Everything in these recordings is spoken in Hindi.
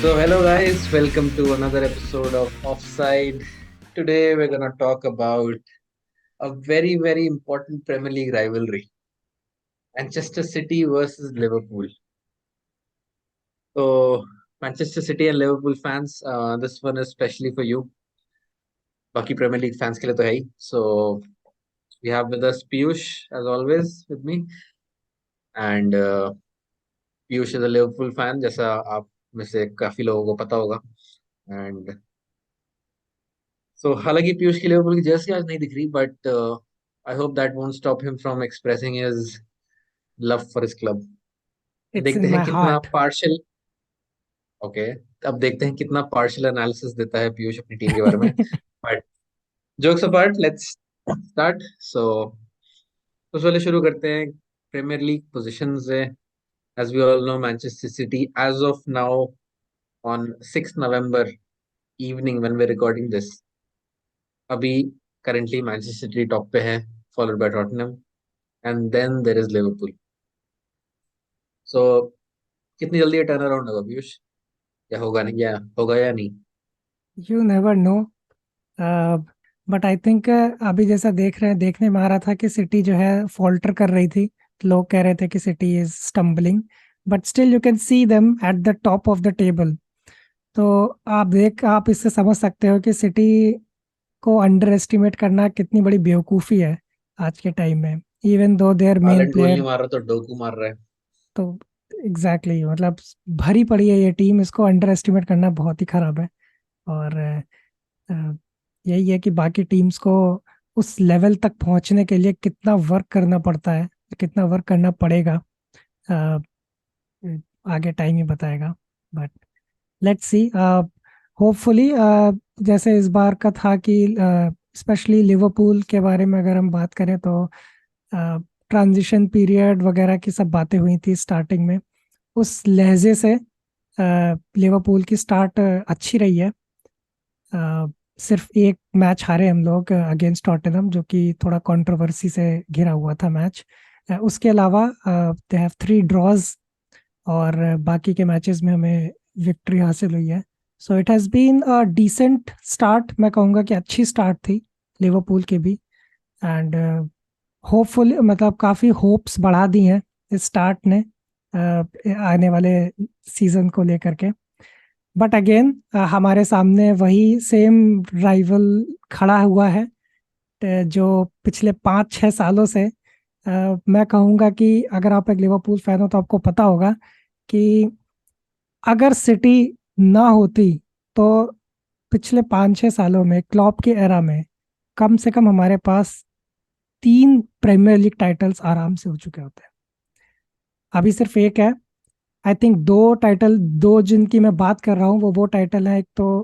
So, hello guys, welcome to another episode of Offside. Today, we're gonna talk about a very important Premier League rivalry, Manchester City versus Liverpool. So, Manchester City and Liverpool fans, this one is especially for you. बाकी Premier League fans के लिए तो है ही. So, we have with us Piyush as always with me, and Piyush is a Liverpool fan, जैसा आप में से काफी लोगों को पता होगा. And हालांकि पीयूष की लिवरपूल की जर्सी आज नहीं दिख रही, but I hope that won't stop him from expressing his love for his club. It's देखते in हैं my कितना heart. पार्शियल. ओके, अब देखते हैं कितना पार्शियल एनालिसिस देता है पीयूष अपनी टीम के बारे में. But jokes apart, let's start. तो पहले शुरू करते हैं प्रीमियर लीग पोजीशन से. As we all know, Manchester City as of now on 6 November evening when we recording this, अभी करेंटली मैनचेस्टर सिटी टॉप पे है, followed by Tottenham, and then there is Liverpool. So कितनी जल्दी ये टर्न अराउंड होगा पीयूष, या होगा नहीं, या होगा या नहीं? You never know. But I think अभी जैसा देख रहे हैं, देखने में आ रहा था कि सिटी जो है फॉल्टर कर रही थी. लोग कह रहे थे कि city is stumbling, but still you can see them at the top of the table. तो आप इससे समझ सकते हो कि सिटी को अंडर एस्टिमेट करना कितनी बड़ी बेवकूफ़ी है आज के टाइम में. Even though their main Holland गोल नहीं प्लेयर. मार रहा तो डोकू मार रहा है. तो एग्जैक्टली exactly, मतलब भरी पड़ी है ये टीम, इसको अंडर एस्टिमेट करना बहुत ही खराब है. और अ, यही है कि बाकी टीम्स को उस लेवल तक पहुंचने के लिए कितना वर्क करना पड़ता है, कितना वर्क करना पड़ेगा. अ, आगे टाइम ही बताएगा. But let's see. होपफुली जैसे इस बार का था कि स्पेशली लिवरपूल के बारे में अगर हम बात करें तो ट्रांजिशन पीरियड वगैरह की सब बातें हुई थी स्टार्टिंग में. उस लहजे से लिवरपूल की स्टार्ट अच्छी रही है. सिर्फ एक मैच हारे हम लोग अगेंस्ट टॉटनहम, जो कि थोड़ा कंट्रोवर्सी से घिरा हुआ था मैच. उसके अलावा दे हैव 3 ड्रॉज, और बाकी के मैचेस में हमें विक्ट्री हासिल हुई है. So it has been a decent start. मैं कहूँगा कि अच्छी स्टार्ट थी लिवरपूल की भी. एंड होपफुली मतलब काफ़ी होप्स बढ़ा दी हैं इस स्टार्ट ने आने वाले सीजन को लेकर के. बट अगेन हमारे सामने वही सेम राइवल खड़ा हुआ है, जो पिछले 5-6 सालों से. मैं कहूँगा कि अगर आप एक लिवरपूल फैन हो तो आपको पता होगा कि अगर सिटी ना होती तो पिछले 5-6 सालों में क्लॉप के एरा में कम से कम हमारे पास 3 प्रीमियर लीग टाइटल्स आराम से हो चुके होते हैं. अभी सिर्फ एक है. आई थिंक दो टाइटल, दो जिनकी मैं बात कर रहा हूँ वो टाइटल है. एक तो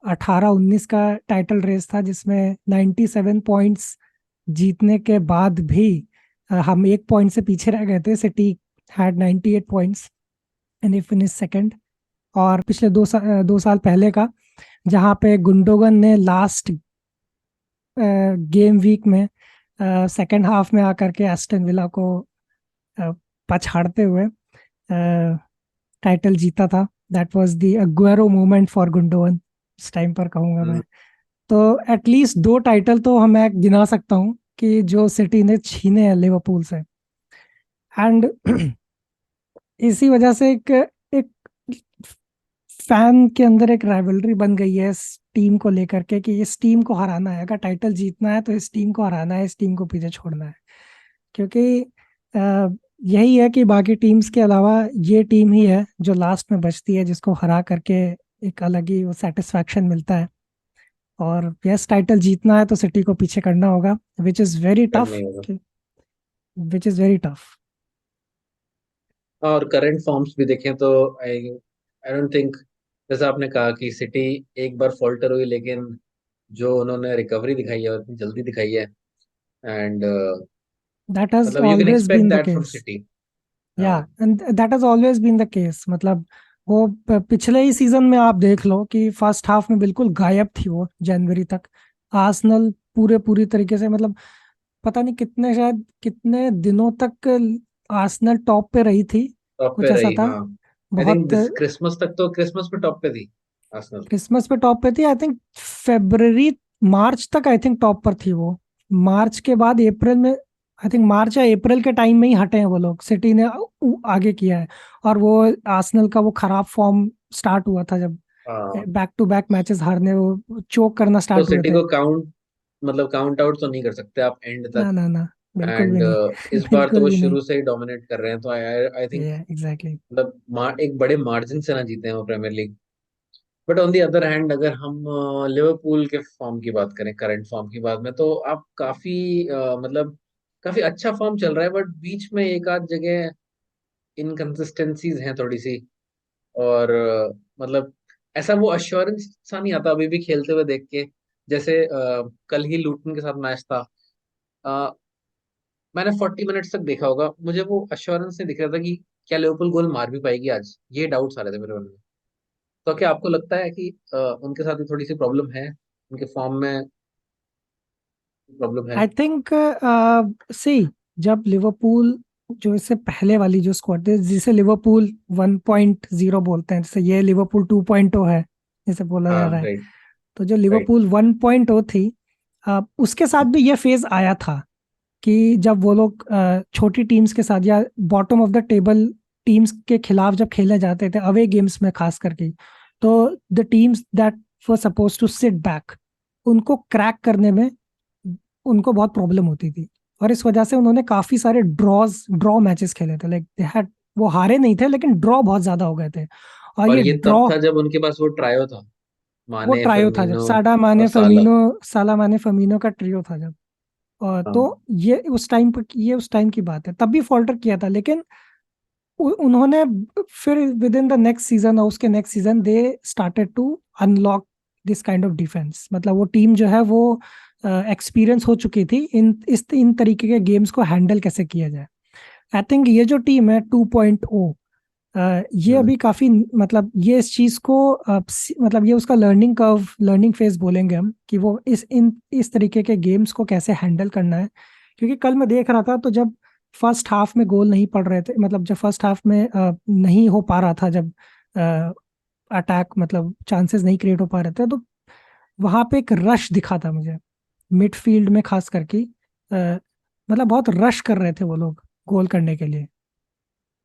18-19 का टाइटल रेस था जिसमें 97 पॉइंट्स जीतने के बाद भी हम 1 पॉइंट से पीछे रह गए थे. City had 98 points and finish second. और पिछले 2 साल पहले का, जहाँ पे गुंडोगन ने लास्ट गेम वीक में सेकंड हाफ में आकर के एस्टन विला को पछाड़ते हुए टाइटल जीता था. That was the Aguero moment for Gundogan उस टाइम पर, कहूँगा मैं. तो एटलीस्ट 2 टाइटल तो हम मैं गिना सकता हूँ कि जो सिटी ने छीने हैं लिवरपूल से. एंड इसी वजह से एक एक फैन के अंदर एक राइवलरी बन गई है इस टीम को लेकर के, कि इस टीम को हराना है. अगर टाइटल जीतना है तो इस टीम को हराना है, इस टीम को पीछे छोड़ना है. क्योंकि अ, यही है कि बाकी टीम्स के अलावा ये टीम ही है जो लास्ट में बचती है, जिसको हरा करके एक अलग ही वो सेटिस्फैक्शन मिलता है. और यस, टाइटल जीतना है तो सिटी को पीछे करना होगा, विच इज़ वेरी करना टफ. ही होगा. Which is very tough. और करंट फॉर्म्स भी देखें तो आई आई डोंट थिंक, जैसा आपने कहा कि सिटी एक बार फॉल्टर हुई, लेकिन जो उन्होंने रिकवरी दिखाई है और इतनी जल्दी दिखाई है, एंड दैट हैज मतलब you can always expect been the that from case. City. Yeah, हाँ. And that has always been the case. मतलब वो पिछले ही सीजन में आप देख लो कि फर्स्ट हाफ में बिल्कुल गायब थी वो जनवरी तक. आर्सेनल पूरी तरीके से, मतलब पता नहीं कितने, शायद कितने दिनों तक आर्सेनल टॉप पे रही थी, टॉप कुछ पे ऐसा रही, था. हाँ. आई थिंक बहुत। दिस क्रिसमस पे टॉप पे थी आर्सेनल। क्रिसमस पे टॉप पे थी आई थिंक। फेब्रवरी मार्च तक आई थिंक टॉप पर थी वो। मार्च के बाद अप्रैल में, आई थिंक मार्च या अप्रैल के टाइम में ही हटे हैं वो लोग, सिटी ने आगे किया है। और वो आर्सेनल का वो खराब फॉर्म स्टार्ट हुआ था जब हाँ, बैक टू बैक मैचेस हारने, वो चोक करना तो स्टार्ट हुए सिटी थे। को काउंट आउट तो नहीं कर सकते आप एंड ना तक। ना ना, बिल्कुल भी एंड नहीं। इस बार तो बिल्कुल वो भी नहीं। शुरू से ही डोमिनेट कर रहे हैं, तो आई आई थिंक ये एग्जैक्टली। मतलब एक बड़े मार्जिन से ना जीते हैं वो premier league. But on the other hand, अगर हम लिवरपूल के फॉर्म की बात करें, करंट फॉर्म की बात में, तो आप मतलब काफी अच्छा फॉर्म चल रहा है, बट बीच में एक आध जगह इनकंसिस्टेंसीज हैं थोड़ी सी। और मतलब ऐसा वो अश्योरेंस सा नहीं आता अभी भी खेलते हुए देख के। जैसे कल ही लूटन के साथ मैच था। अ, मैंने 40 मिनट्स तक देखा होगा, मुझे वो अश्योरेंस नहीं दिख रहा था कि क्या लिवरपूल गोल मार भी पाएगी आज। ये डाउट्स आ रहे थे मेरे मन में। तो क्या आपको लगता है कि उनके साथ भी थोड़ी सी प्रॉब्लम है, उनके फॉर्म में प्रॉब्लम है? आई थिंक सी, जब लिवरपूल, जो इससे पहले वाली जो स्क्वाड थी जिसे लिवरपूल 1.0 बोलते हैं, जैसे ये लिवरपूल 2.0 है जैसे बोला जा हाँ, रहा है। राइट। तो जो राइट। लिवरपूल 1.0 थी, उसके साथ भी ये फेज आया था कि जब वो लोग छोटी टीम्स के साथ या bottom of the table teams के खिलाफ जब खेले जाते थे अवे गेम्स में खास करके, तो the teams that were supposed to sit back, उनको क्रैक करने में उनको बहुत प्रॉब्लम होती थी। और इस वजह से उन्होंने काफी सारे ड्रॉ मैचेस खेले थे, लाइक दे हैड, वो हारे नहीं थे लेकिन ड्रॉ बहुत ज्यादा हो गए थे। और और ये ये तब ड्रॉ, था जब उनके पास वो ट्रायो था, वो माने, ट्रायो था जब फर्मिनो साडा और माने साला। फर्मीनो, साला माने फर्मीनो का ट्रियो था जब। और हाँ, तो ये उस टाइम पर, ये उस टाइम की बात है, तब भी फॉल्टर किया था, लेकिन उन्होंने फिर within the next season और उसके next season they started to unlock this kind of defence. मतलब वो टीम जो है वो एक्सपीरियंस हो चुकी थी इन तरीके के गेम्स को हैंडल कैसे किया जाए। आई थिंक ये जो टीम है 2.0, ये हम्म, अभी काफी, मतलब ये इस चीज को मतलब ये उसका लर्निंग कर्व, लर्निंग फेज बोलेंगे हम, कि वो इस तरीके के गेम्स को कैसे हैंडल करना है। क्योंकि कल मैं देख रहा था, तो जब फर्स्ट हाफ में गोल नहीं पड़ रहे थे, मतलब जब फर्स्ट हाफ में नहीं हो पा रहा था, जब अटैक मतलब चांसेस नहीं क्रिएट हो पा रहे थे, तो वहां पे एक रश दिखा था मुझे मिडफील्ड में खास करके। मतलब बहुत रश कर रहे थे वो लोग गोल करने के लिए।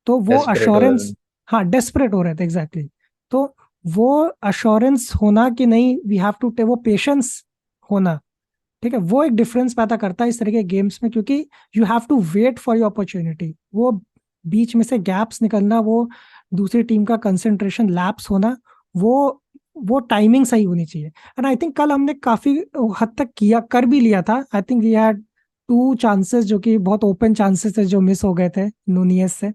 तो वो डेस्परेट हो रहे अश्योरेंस, थे। हाँ डेस्परेट हो रहे थे एग्जैक्टली exactly। तो वो अश्योरेंस होना कि नहीं, वी हैव टू वो पेशेंस होना, ठीक है, वो एक डिफरेंस पैदा करता है इस तरह के गेम्स में, क्योंकि you have to wait for your opportunity. वो बीच में से गैप्स निकलना, वो दूसरी टीम का कंसंट्रेशन लैप्स होना, वो टाइमिंग सही होनी चाहिए। एंड आई थिंक कल हमने काफी हद तक किया, कर भी लिया था। I think we had 2 chances जो कि बहुत ओपन चांसेस थे जो मिस हो गए थे नूनियस से।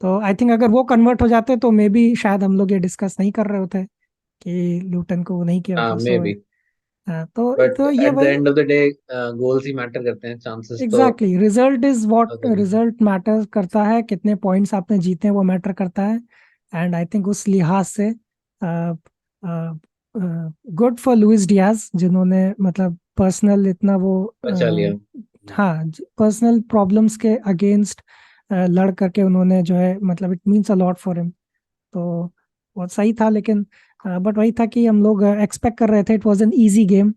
तो आई थिंक अगर वो कन्वर्ट हो जाते तो मे बी शायद हम लोग ये डिस्कस नहीं कर रहे होते कि लूटन को वो नहीं किया हाँ, था। मे सो बी। बट तो ये एट द वही, end of the day goals he matter करते हैं, चांसेस तो एग्जैक्टली, रिजल्ट इज व्हाट, अगर रिजल्ट मैटर करता है, कितने पॉइंट्स आपने जीते हैं वो मैटर करता है। एंड आई थिंक उस लिहाज से गुड फॉर लुइस डियाज, जिन्होंने मतलब पर्सनल इतना वो बचा लिया। हाँ, पर्सनल प्रॉब्लम्स के अगेंस्ट लड़ करके उन्होंने जो है, मतलब it means a lot for him. तो बहुत सही था, लेकिन बट वही था कि हम लोग एक्सपेक्ट कर रहे थे it was an easy game,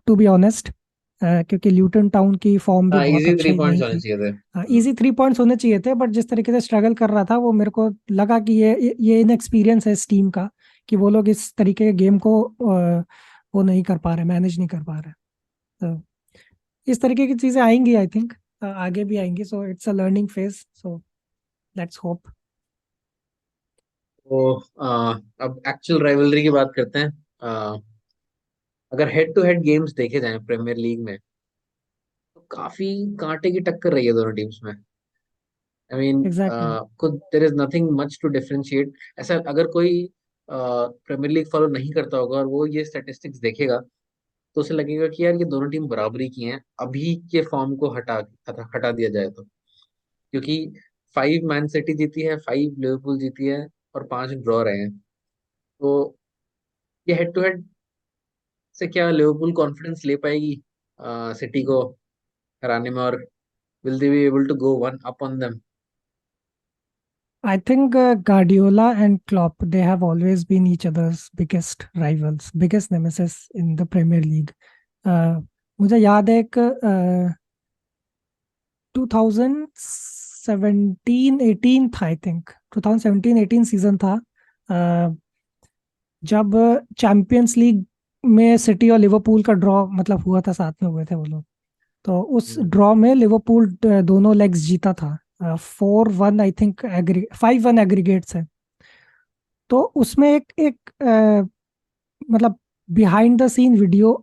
to be honest, क्योंकि ल्यूटन टाउन की फॉर्म भी हाँ, बहुत इजी थ्री अच्छी नहीं पॉइंट्स होने थी। चाहिए थे। इजी 3 पॉइंट्स होने चाहिए थे, बट जिस तरीके से स्ट्रगल कर रहा था वो, मेरे को लगा कि ये इनएक्सपीरियंस है इस टीम का, कि वो लोग इस तरीके के गेम को वो नहीं कर पा रहे, मैनेज नहीं कर पा रहे। तो इस तरीके की चीजें आएंगी आई थिंक, आगे भी आएंगी। So it's a learning phase, so let's hope. तो अब एक्चुअल राइवलरी की बात करते हैं। अगर हेड टू हेड गेम्स देखे जाएं प्रीमियर लीग में, तो काफी कांटे की टक्कर रही है दोनों टीम्स में। I mean, exactly. खुद there is nothing much to differentiate. ऐसा अगर कोई प्रीमियर लीग फॉलो नहीं करता होगा और वो ये स्टैटिस्टिक्स देखेगा, तो उसे लगेगा कि यार ये दोनों टीम बराबरी की हैं अभी के फॉर्म को हटा दिया जाए तो। क्योंकि 5 मैन सिटी जीती है, 5 लिवरपूल जीती है, और 5 ड्रॉ रहे हैं। तो ये हेड टू हेड से क्या लिवरपूल कॉन्फिडेंस ले पाएगी सिटी को हराने में, और will they be able to go one up on them? I think Guardiola and Klopp, they have always been each other's biggest rivals, biggest nemesis in the Premier League. मुझे याद है एक 2017-18 था, आई थिंक 2017-18 सीजन था, uh, जब चैंपियंस लीग में सिटी और लिवरपूल का ड्रॉ मतलब हुआ था, साथ में हुए थे वो लोग। तो उस ड्रॉ में लिवरपूल दोनों लेग्स जीता था, 4-1 आई थिंक, 5-1 एग्रीगेट से। तो उसमें एक एक मतलब behind the scene video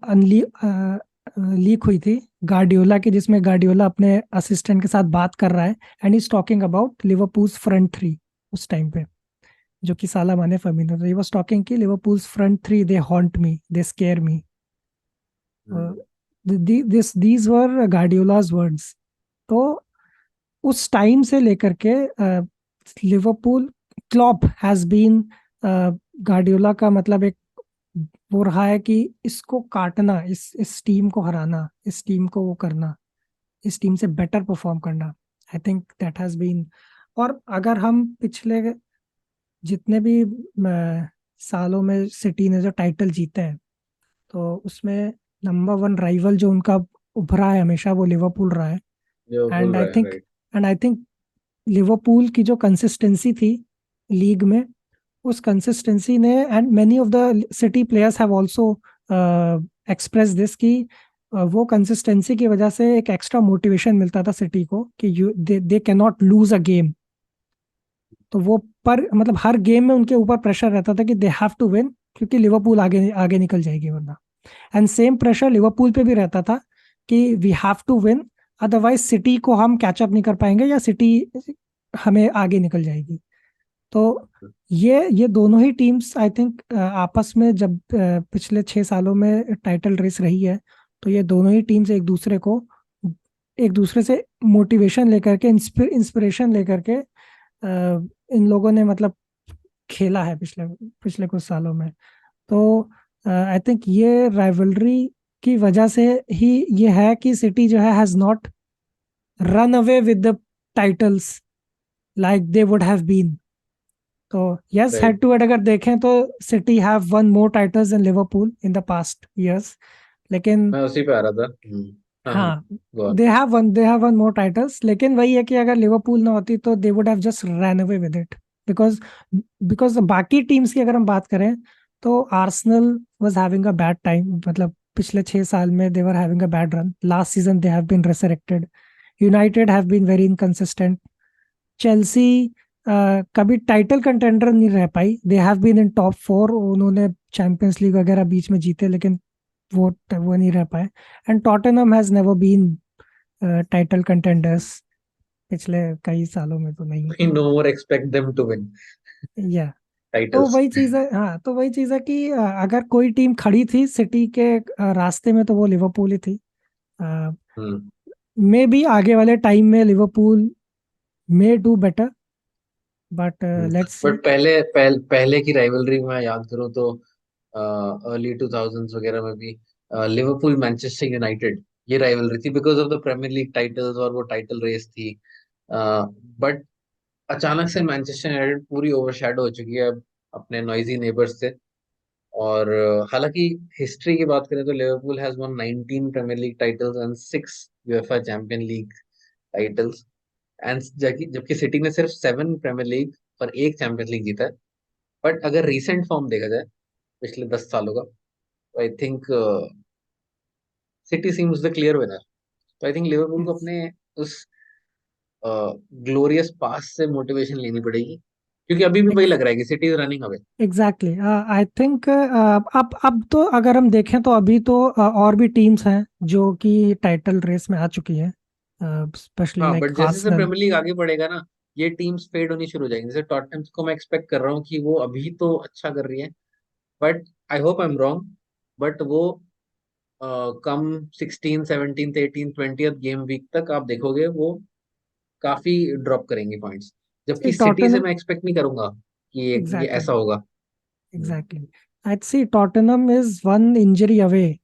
leak हुई थी गार्डियोला की, जिसमें गार्डियोला अपने असिस्टेंट के साथ बात कर रहा है and is talking about Liverpool's front three उस टाइम पे, जो कि साला माने फर्मिनो। ही वाज टॉकिंग कि Liverpool's front three they haunt me, they scare me. These were Guardiola's words. तो उस टाइम से लेकर के Liverpool, Klopp has been Guardiola का मतलब एक वो रहा है कि इसको काटना, इस टीम को हराना, इस टीम को वो करना, इस टीम से बेटर परफॉर्म करना। I think that has been. और अगर हम पिछले जितने भी सालों में सिटी ने जो टाइटल जीते हैं, तो उसमें नंबर वन राइवल जो उनका उभरा है हमेशा, वो लिवरपूल रहा है। लिवरपूल एंड आई रहा है, think right. And I think Liverpool की जो कंसिस्टेंसी थी लीग में, उस कंसिस्टेंसी ने, and many of the city players have also express this कि वो कंसिस्टेंसी की वजह से एक एक्स्ट्रा मोटिवेशन मिलता था सिटी को कि you they can not lose a game. तो वो पर मतलब हर गेम में उनके ऊपर प्रेशर रहता था कि दे हैव टू विन, क्योंकि लिवरपूल आगे आगे निकल जाएगी वरना। एंड सेम प्रेशर लिवरपूल पे भी रहता था कि we have to win, otherwise city को हम कैचअप नहीं कर पाएंगे या सिटी हमें आगे निकल जाएगी। तो ये दोनों ही टीम्स आई थिंक आपस में जब पिछले 6 सालों में टाइटल रेस रही है, तो ये दोनों ही टीम्स एक दूसरे से मोटिवेशन लेकर के, इंस्पिरेशन लेकर के इन लोगों ने मतलब खेला है पिछले पिछले कुछ सालों में। तो आई थिंक ये राइवलरी की वजह से ही ये है कि सिटी जो है has not run away with the titles like they would have been. तो yes, head right, to head अगर देखें तो City have won more titles in Liverpool in the past years, लेकिन मैं उसी पे आ रहा था। हाँ हाँ, हाँ, go on. They have won more titles, लेकिन वही है कि अगर लिवरपूल ना होती तो they would have just run away with it. Because because बाकी टीम्स की अगर हम बात करें तो Arsenal was having a bad time, मतलब पिछले 6 साल में they were having a bad run. Last season they have been resurrected. United have been very inconsistent. Chelsea कभी टाइटल कंटेंडर नहीं रह पाई। They have been in top four, उन्होंने चैंपियंस लीग वगैरह बीच में जीते, लेकिन वो नहीं रह पाए। And Tottenham has never been title contenders पिछले कई सालों में तो नहीं। We no more expect them to win या तो टाइटल्स। वही चीज है, हाँ, तो वही चीज है कि अगर कोई टीम खड़ी थी सिटी के रास्ते में तो वो लिवरपूल ही थी। हम्म। मे बी आगे वाले टाइम में Liverpool may do better, but let's see. But पहले की राइवलरी में याद करूं तो अर्ली 2000s वगैरह में भी लिवरपूल मैनचेस्टर यूनाइटेड, ये राइवलरी थी because of the premier league titles, और वो टाइटल रेस थी। बट अचानक से मैनचेस्टर यूनाइटेड पूरी ओवरशैडो हो चुकी है अब अपने नॉइजी नेबर्स से। और हालांकि हिस्ट्री की बात करें तो Liverpool has won 19 premier league titles and 6 UEFA champion league titles. And जबकि जबकि सिटी ने सिर्फ 7 प्रीमियर लीग और एक चैंपियंस लीग जीता है। बट अगर रीसेंट फॉर्म देखा जाए पिछले 10 सालों का, तो I think city seems the clear winner. तो आई थिंक लिवरपूल को अपने उस ग्लोरियस पास से मोटिवेशन लेनी पड़ेगी, क्योंकि अभी भी वही लग रहा है कि city is running away. Exactly, I think अब तो अगर हम देखें तो अभी तो और भी टीम्स हैं जो कि टाइटल रेस में आ चुकी है, स्पेशली हाँ, लाइक बट जैसे जैसे आर्सेनल। प्रीमियर लीग आगे बढ़ेगा ना, ये टीम्स फेड होनी शुरू हो जाएंगी। जैसे टॉटनहम को मैं एक्सपेक्ट कर रहा हूँ कि वो अभी तो अच्छा कर रही है, but I hope I am wrong. But वो कम 16, 17, 18, 20 गेम वीक तक आप देखोगे वो काफी ड्रॉप करेंगे पॉइंट्स। जबकि सिटी से टॉटनहम, मैं एक्सपेक्ट नहीं करूंगा कि ये एग्जैक्टली, ऐसा होगा। Exactly. I see Tottenham is one injury away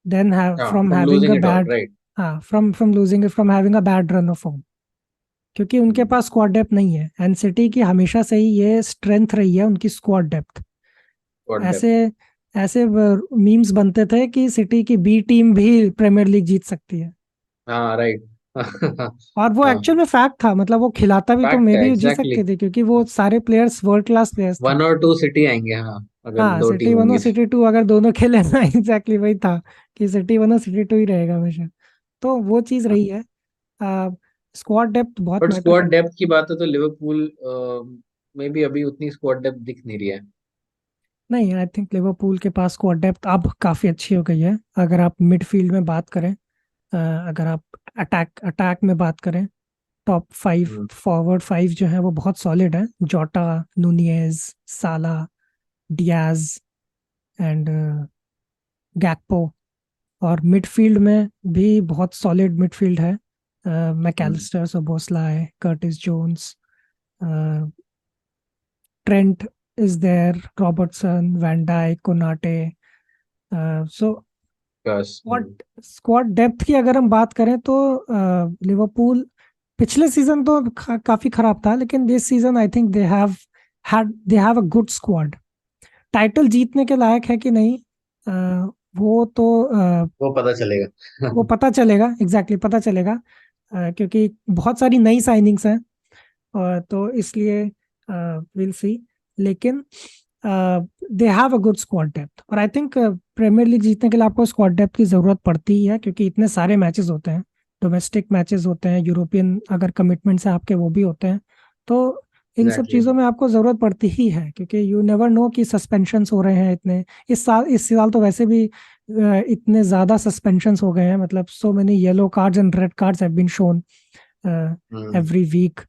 then हाँ, from from having a losing it all, bad, right. हाँ, from losing it, from having a bad run of form. क्योंकि उनके पास स्क्वाड डेप्थ नहीं है, एंड सिटी की हमेशा से ही ये स्ट्रेंथ रही है उनकी स्क्वाड डेप्थ। स्क्वाड ऐसे डेप्थ। ऐसे मीम्स बनते थे कि सिटी की बी टीम भी प्रीमियर लीग जीत सकती है, हाँ राइट। और वो हाँ, एक्चुअल में फैक्ट था। मतलब वो खिलाता भी तो फैक्ट मे है भी जीत एग्जैक्टली। सकते थे, क्योंकि वो सारे प्लेयर्स वर्ल्ड क्लास प्लेयर्स थे। 1 और 2 सिटी आएंगे, हाँ, अगर हाँ, दो सिटी टीम वन और होंगी तो। सिटी टू अगर दोनों खेले ना एग्जैक्टली वही था कि सिटी वन और सिटी टू ही रहेगा हमेशा। तो वो चीज रही है। स्क्वाड डेप्थ बहुत बट मैटर स्क्वाड कर। डेप्थ की बात है तो लिवरपूल में भी अभी उतनी स्क्वाड डेप्थ दिख नहीं रही है। नहीं, आई थिंक लिवरपूल के पास स्क्वाड डेप्थ अब काफी अच्छी हो गई है। अगर आप मिडफील्ड में बात करें, अगर आप अटैक अटैक में बात करें, टॉप फाइव हम्म। फॉरवर्ड फाइव जो है वो बहुत सॉलिड है। जोटा, नूनियज, साला, डियाज एंड गैक्पो। और मिडफील्ड में भी बहुत सॉलिड मिडफील्ड है। Hmm. MacAllister, Szoboszlai, Curtis Jones, Trent is there, Robertson, van Dijk, Konate. So बस। स्क्वाड स्क्वाड डेप्थ की अगर हम बात करें तो लिवरपूल पिछले सीजन तो काफी खराब था, लेकिन this season I think they have a good squad. Title जीतने के लायक है कि नहीं, वो तो वो पता चलेगा। वो पता चलेगा, एग्जैक्टली पता चलेगा। क्योंकि बहुत सारी नई साइनिंग्स हैं, और तो इसलिए विल सी। लेकिन they have a good squad depth, और आई थिंक प्रीमियर लीग जीतने के लिए आपको स्क्वाड डेप्थ की जरूरत पड़ती ही है, क्योंकि इतने सारे मैचेस होते हैं। डोमेस्टिक मैचेस होते हैं, यूरोपियन अगर कमिटमेंट्स है आपके वो भी होते हैं। तो इन सब एग्जैक्टली। चीज़ों में आपको ज़रूरत पड़ती ही है, क्योंकि यू नेवर नो कि सस्पेंशंस हो रहे हैं इतने। इस साल तो वैसे भी इतने ज़्यादा सस्पेंशंस हो गए हैं, मतलब so many yellow cards and red cards have been shown hmm. Every week.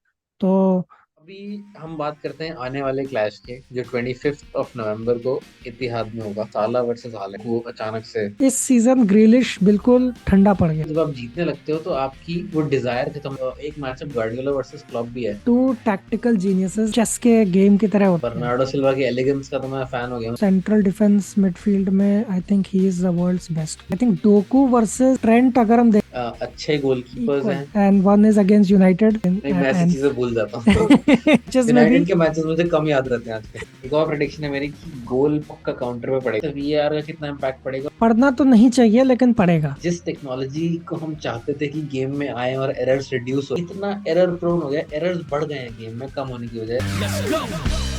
तो अभी हम बात करते हैं आने वाले क्लैश की, जो 25 नवंबर को इतिहाद में होगा, साला वर्सेस हालैंड। वो अचानक से इस सीजन ग्रिलिश बिल्कुल ठंडा पड़ गया। जब आप जीतने लगते हो तो आपकी वो डिजायर खत्म। एक मैचअप गार्डियोला वर्सेस क्लब भी है। टू टैक्टिकल जीनियसेस चेस के गेम की तरह होते हैं। बर्नार्डो सिल्वा की एलिगेंस का तो मैं फैन हो गया हूँ। सेंट्रल डिफेंस मिडफील्ड में I think he is the world's best. I think Doku versus Trent अगर हम अच्छे गोलकीपर्स इक्वल, हैं। And one is against United नहीं, मैं ऐसी एंड चीजें भूल जाता हूँ। चेस में भी यूनाइटेड के मैचेस मुझे कम याद रहते हैं आजकल। एक और प्रेडिक्शन है मेरी कि गोल पक्का काउंटर पे पड़ेगा। तो वीआर का कितना इम्पैक्ट पड़ेगा? पढ़ना तो नहीं चाहिए लेकिन पड़ेगा। जिस टेक्नोलॉजी को हम चाहते थे कि गेम में आए और एरर्स रिड्यूस हो, इतना एरर प्रोन हो गया, एरर्स बढ़ गए हैं गेम में कम होने की वजह।